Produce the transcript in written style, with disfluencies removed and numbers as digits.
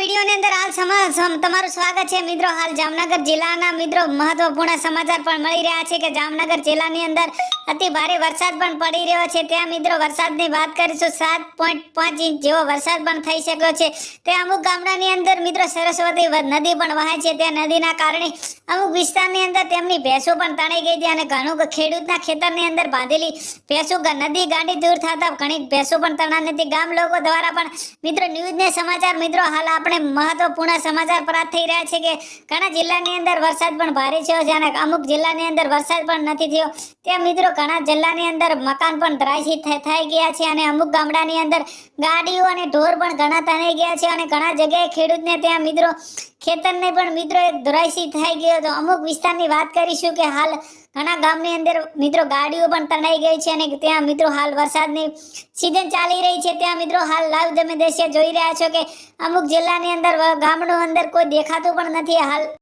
વિડીયોની અંદર હાલ તમારું સ્વાગત છે મિત્રો। હાલ જામનગર જિલ્લાના મિત્રો મહત્વપૂર્ણ સમાચાર પણ મળી રહ્યા છે કે જામનગર જિલ્લાની અંદર અતિ ભારે વરસાદ પણ પડી રહ્યો છે। ત્યાં મિત્રો વરસાદની વાત કરીશું 7.5 ઇંચ જેવો વરસાદ પણ થઈ શક્યો છે। તે અમુક ગામડાની અંદર મિત્રો સરસ્વતી નદી પણ વહાય છે। ત્યાં નદીના કારણે અમુક વિસ્તારની અંદર તેમની ભેંસો પણ તણાઈ ગઈ હતી અને ઘણું ખેડૂતના ખેતરની અંદર બાંધેલી ભેંસો નદી ગાંડી દૂર થતા ઘણી ભેંસો પણ તણાઈ હતી। ગામ લોકો દ્વારા પણ મિત્રો ન્યૂઝને સમાચાર મિત્રો હાલ આપણે મહત્વપૂર્ણ સમાચાર પ્રાપ્ત થઈ રહ્યા છે કે ઘણા જિલ્લાની અંદર વરસાદ પણ ભારે છે અને અમુક જિલ્લાની અંદર વરસાદ પણ નથી થયો। ત્યાં મિત્રો ઘણા જિલ્લાની અંદર મકાન પણ ધરાશયી થઈ ગયા છે અને અમુક ગામડાની અંદર ગાડીઓ અને ઢોર પણ ઘણા તણાઈ ગયા છે અને ઘણા જગ્યાએ ખેડૂતને ત્યાં મિત્રો ખેતરને પણ મિત્રો એક ધરાશયી થઈ ગયો હતો। અમુક વિસ્તારની વાત કરીશું કે હાલ ઘણા ગામની અંદર મિત્રો ગાડીઓ પણ તણાઈ ગઈ છે અને ત્યાં મિત્રો હાલ વરસાદની સિઝન ચાલી રહી છે। ત્યાં મિત્રો હાલ લાઈવ તમે દ્રશ્ય જોઈ રહ્યા છો કે અમુક જિલ્લાની અંદર ગામડું અંદર કોઈ દેખાતું પણ નથી। હાલ